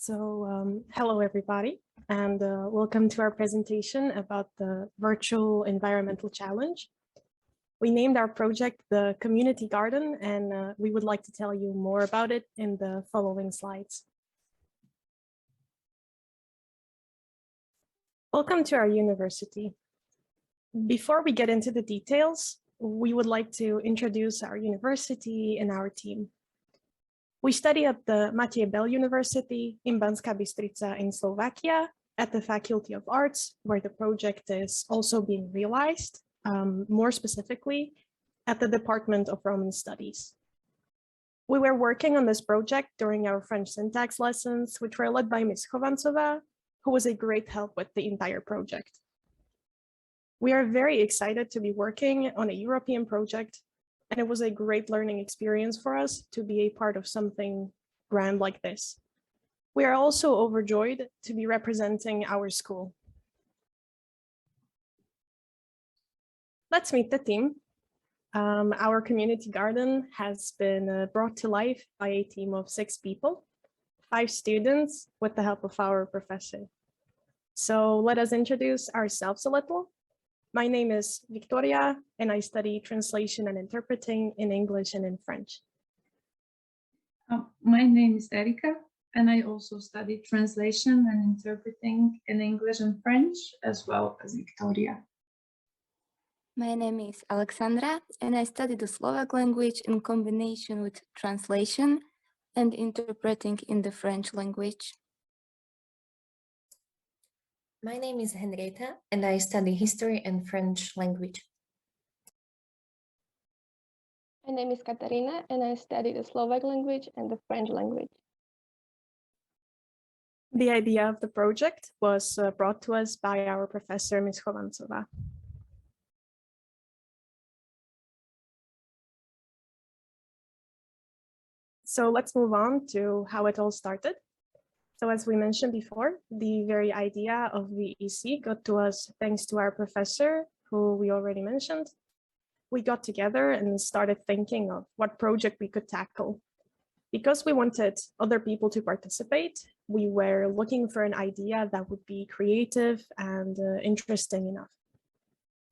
Hello everybody, and welcome to our presentation about the Virtual Environmental Challenge. We named our project the Community Garden, and we would like to tell you more about it in the following slides. Welcome to our university. Before we get into the details, we would like to introduce our university and our team. We study at the Matej Bell University in Banská Bystrica in Slovakia at the Faculty of Arts, where the project is also being realized, more specifically at the Department of Roman Studies. We were working on this project during our French syntax lessons, which were led by Ms. Chovancová, who was a great help with the entire project. We are very excited to be working on a European project, and it was a great learning experience for us to be a part of something grand like this. We are also overjoyed to be representing our school. Let's meet the team. Our community garden has been brought to life by a team of 6 people, 5 students with the help of our professor. So let us introduce ourselves a little. My name is Victoria, and I study translation and interpreting in English and in French. My name is Erika, and I also study translation and interpreting in English and French, as well as Victoria. My name is Alexandra, and I study the Slovak language in combination with translation and interpreting in the French language. My name is Henrietta, and I study history and French language. My name is Katarina, and I study the Slovak language and the French language. The idea of the project was brought to us by our professor, Ms. Chovancová. So let's move on to how it all started. So as we mentioned before, the very idea of VEC got to us thanks to our professor, who we already mentioned. We got together and started thinking of what project we could tackle. Because we wanted other people to participate, we were looking for an idea that would be creative and interesting enough.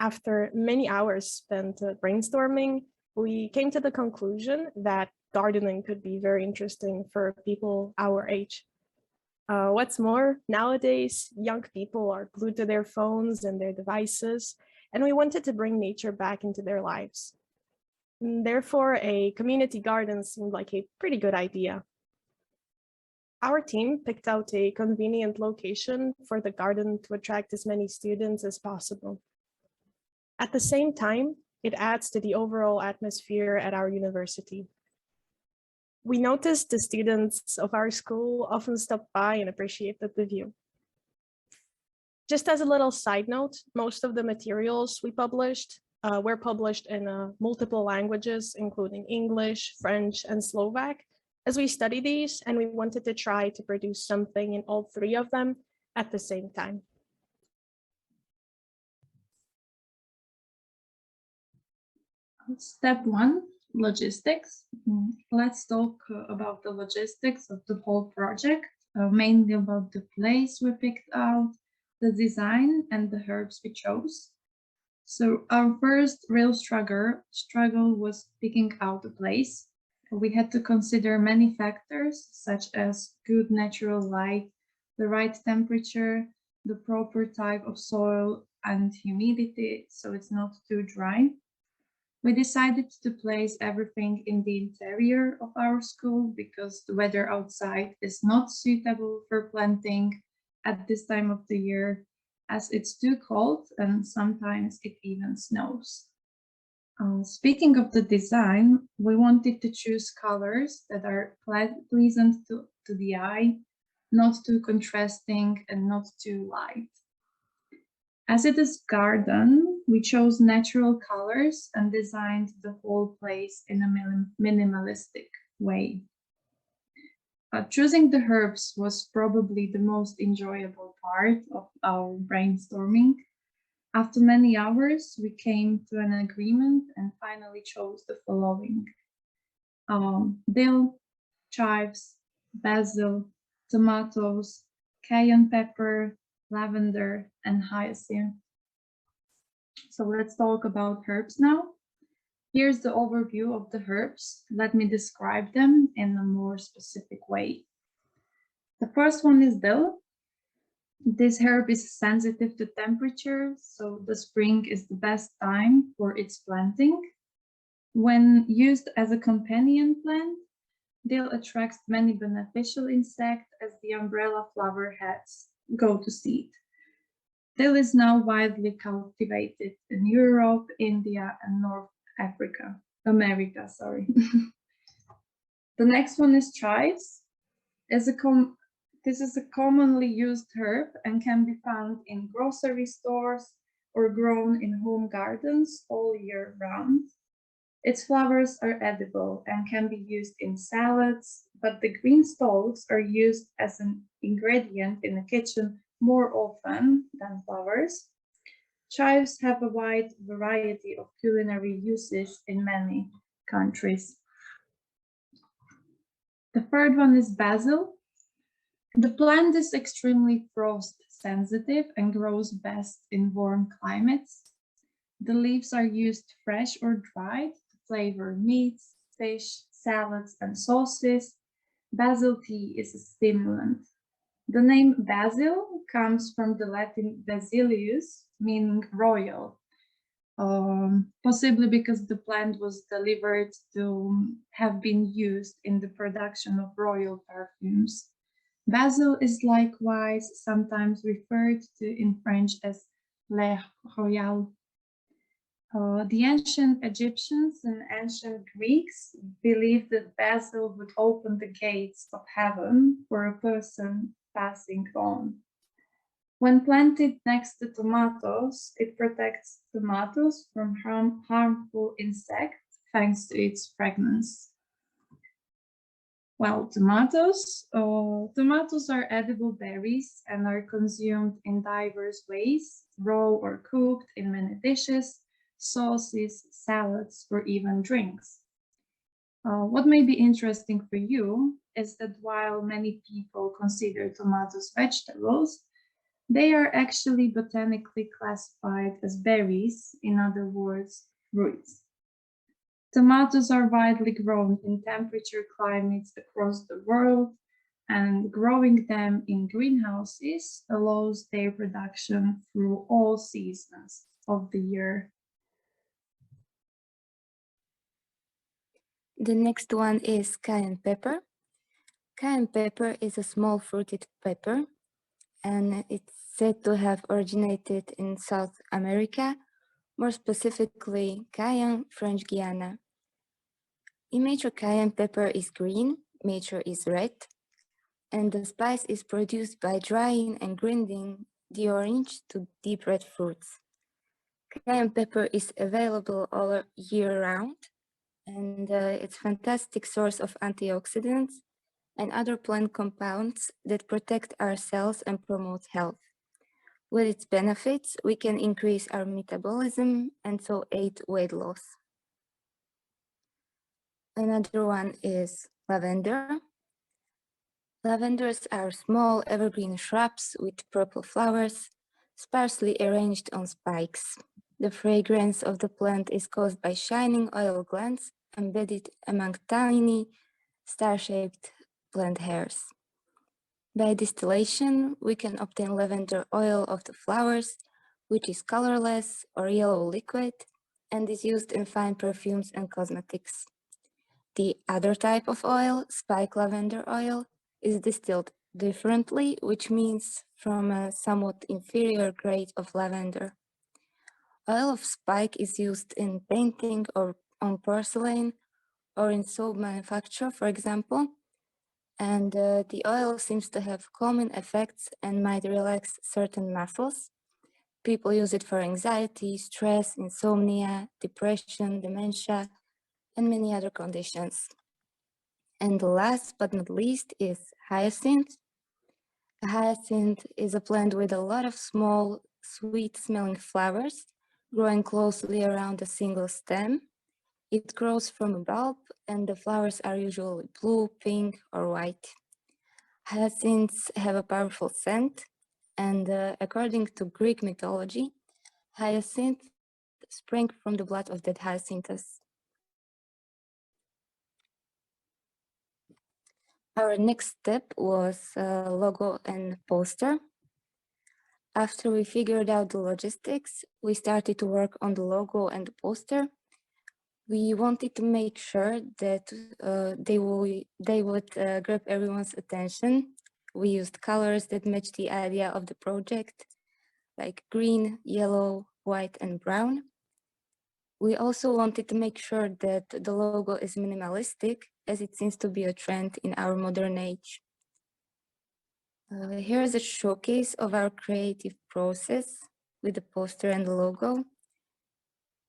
After many hours spent brainstorming, we came to the conclusion that gardening could be very interesting for people our age. What's more, nowadays, young people are glued to their phones and their devices, and we wanted to bring nature back into their lives. And therefore, a community garden seemed like a pretty good idea. Our team picked out a convenient location for the garden to attract as many students as possible. At the same time, it adds to the overall atmosphere at our university. We noticed the students of our school often stop by and appreciated the view. Just as a little side note, most of the materials we published were published in multiple languages, including English, French, and Slovak, as we study these, and we wanted to try to produce something in all 3 of them at the same time. Step 1. Logistics. Let's talk about the logistics of the whole project, mainly about the place we picked out, the design, and the herbs we chose. So our first real struggle was picking out a place. We had to consider many factors, such as good natural light, the right temperature, the proper type of soil, and humidity, so it's not too dry. We decided to place everything in the interior of our school because the weather outside is not suitable for planting at this time of the year, as it's too cold and sometimes it even snows. Speaking of the design, we wanted to choose colors that are pleasant to the eye, not too contrasting and not too light. As it is garden, we chose natural colors and designed the whole place in a minimalistic way. Choosing the herbs was probably the most enjoyable part of our brainstorming. After many hours, we came to an agreement and finally chose the following: dill, chives, basil, tomatoes, cayenne pepper, lavender, and hyacinth. So let's talk about herbs now. Here's the overview of the herbs. Let me describe them in a more specific way. The first one is dill. This herb is sensitive to temperature, so the spring is the best time for its planting. When used as a companion plant, dill attracts many beneficial insects as the umbrella flower heads go to seed. Dill is now widely cultivated in Europe, India, and North America. The next one is chives. This is a commonly used herb and can be found in grocery stores or grown in home gardens all year round. Its flowers are edible and can be used in salads, but the green stalks are used as an ingredient in the kitchen more often than flowers. Chives have a wide variety of culinary uses in many countries. The third one is basil. The plant is extremely frost sensitive and grows best in warm climates. The leaves are used fresh or dried to flavor meats, fish, salads, and sauces. Basil tea is a stimulant. The name basil comes from the Latin basilius, meaning royal, possibly because the plant was delivered to have been used in the production of royal perfumes. Basil is likewise sometimes referred to in French as le royal. The ancient Egyptians and ancient Greeks believed that basil would open the gates of heaven for a person passing on. When planted next to tomatoes, it protects tomatoes from harmful insects thanks to its fragrance. Well, tomatoes are edible berries and are consumed in diverse ways, raw or cooked in many dishes, sauces, salads, or even drinks. What may be interesting for you is that while many people consider tomatoes vegetables, they are actually botanically classified as berries, in other words, fruits. Tomatoes are widely grown in temperature climates across the world, and growing them in greenhouses allows their production through all seasons of the year. The next one is cayenne pepper. Cayenne pepper is a small fruited pepper, and it's said to have originated in South America, more specifically Cayenne, French Guiana. Immature cayenne pepper is green, mature is red, and the spice is produced by drying and grinding the orange to deep red fruits. Cayenne pepper is available all year round, and it's a fantastic source of antioxidants and other plant compounds that protect our cells and promote health. With its benefits, we can increase our metabolism and so aid weight loss. Another one is lavender. Lavenders are small evergreen shrubs with purple flowers, sparsely arranged on spikes. The fragrance of the plant is caused by shining oil glands embedded among tiny, star-shaped plant hairs. By distillation, we can obtain lavender oil of the flowers, which is colorless or yellow liquid and is used in fine perfumes and cosmetics. The other type of oil, spike lavender oil, is distilled differently, which means from a somewhat inferior grade of lavender. Oil of spike is used in painting or on porcelain or in soap manufacture, for example, and the oil seems to have calming effects and might relax certain muscles. People use it for anxiety, stress, insomnia, depression, dementia, and many other conditions. And the last but not least is hyacinth. A hyacinth is a plant with a lot of small, sweet-smelling flowers growing closely around a single stem. It grows from a bulb, and the flowers are usually blue, pink, or white. Hyacinths have a powerful scent, and according to Greek mythology, hyacinths spring from the blood of that hyacinthus. Our next step was logo and poster. After we figured out the logistics, we started to work on the logo and the poster. We wanted to make sure that they would grab everyone's attention. We used colors that match the idea of the project, like green, yellow, white, and brown. We also wanted to make sure that the logo is minimalistic, as it seems to be a trend in our modern age. Here is a showcase of our creative process with the poster and the logo.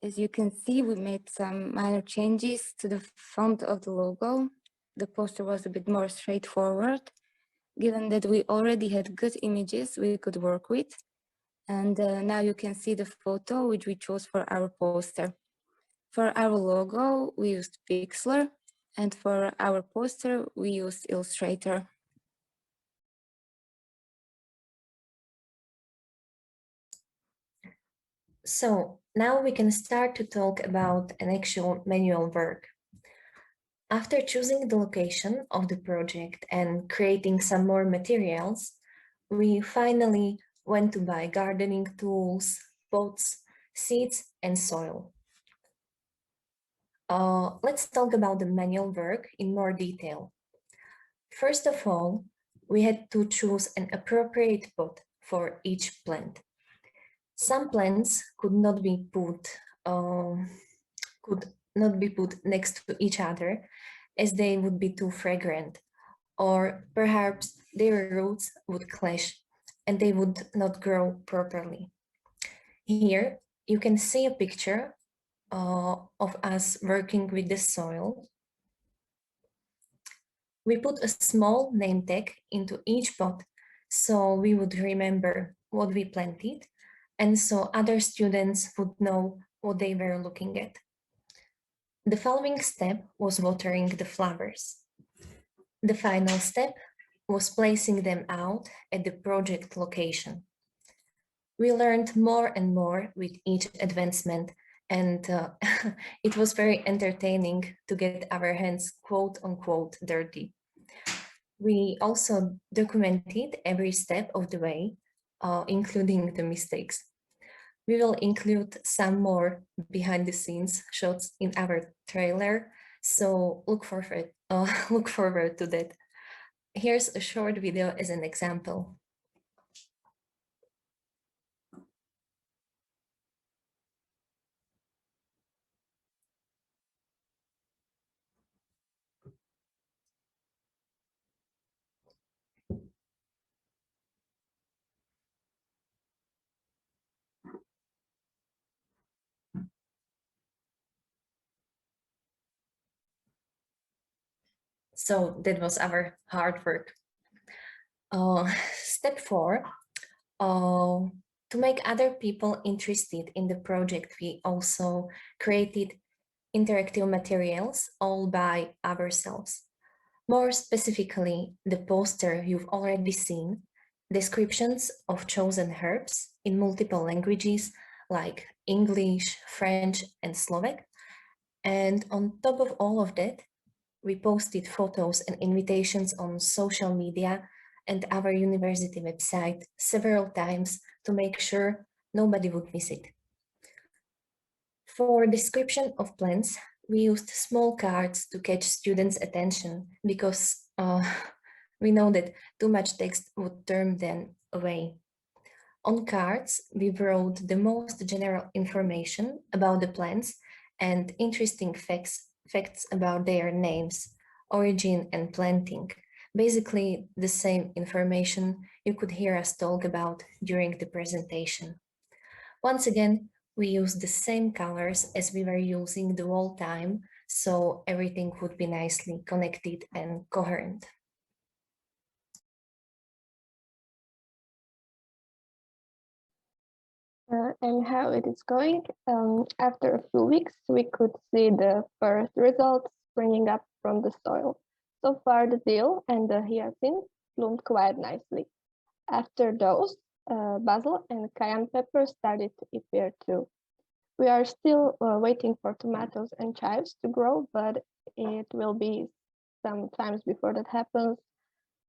As you can see, we made some minor changes to the font of the logo. The poster was a bit more straightforward, given that we already had good images we could work with. And now you can see the photo which we chose for our poster. For our logo, we used Pixlr, and for our poster, we used Illustrator. So now we can start to talk about an actual manual work. After choosing the location of the project and creating some more materials, we finally went to buy gardening tools, pots, seeds, and soil. Let's talk about the manual work in more detail. First of all, we had to choose an appropriate pot for each plant. Some plants could not be put next to each other, as they would be too fragrant, or perhaps their roots would clash and they would not grow properly. Here you can see a picture of us working with the soil. We put a small name tag into each pot so we would remember what we planted, and so other students would know what they were looking at. The following step was watering the flowers. The final step was placing them out at the project location. We learned more and more with each advancement, and it was very entertaining to get our hands quote unquote dirty. We also documented every step of the way, including the mistakes. We will include some more behind the scenes shots in our trailer, so look forward to that. Here's a short video as an example. So that was our hard work. Step 4, to make other people interested in the project, we also created interactive materials all by ourselves. More specifically, the poster you've already seen, descriptions of chosen herbs in multiple languages like English, French, and Slovak. And on top of all of that, we posted photos and invitations on social media and our university website several times to make sure nobody would miss it. For description of plants, we used small cards to catch students' attention because we know that too much text would turn them away. On cards, we wrote the most general information about the plants and interesting facts about their names, origin, and planting. Basically, the same information you could hear us talk about during the presentation. Once again, we used the same colors as we were using the whole time, so everything would be nicely connected and coherent. And how it is going. After a few weeks, we could see the first results springing up from the soil. So far, the dill and the hyacinth bloomed quite nicely. After those, basil and cayenne pepper started to appear too. We are still waiting for tomatoes and chives to grow, but it will be some times before that happens.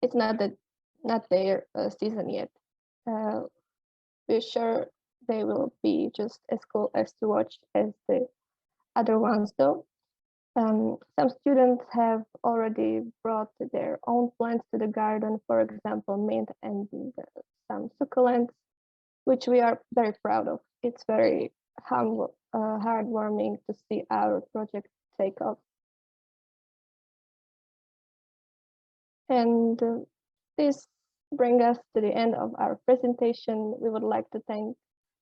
It's not their season yet. We're sure they will be just as cool as to watch as the other ones though. Some students have already brought their own plants to the garden, for example, mint and some succulents, which we are very proud of. It's very heartwarming to see our project take off. And this brings us to the end of our presentation. We would like to thank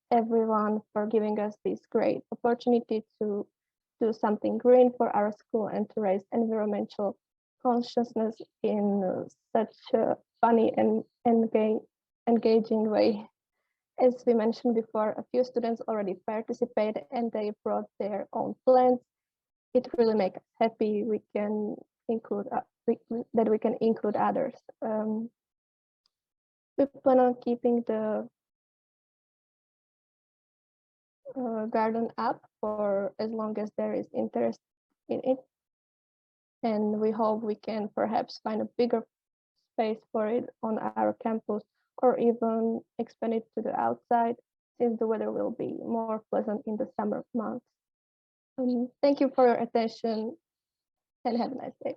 everyone for giving us this great opportunity to do something green for our school and to raise environmental consciousness in such a funny and engaging way. As we mentioned before, a few students already participated and they brought their own plants. It really makes us happy we can include that we can include others. We plan on keeping the garden up for as long as there is interest in it. And we hope we can perhaps find a bigger space for it on our campus or even expand it to the outside since the weather will be more pleasant in the summer months. Thank you for your attention and have a nice day.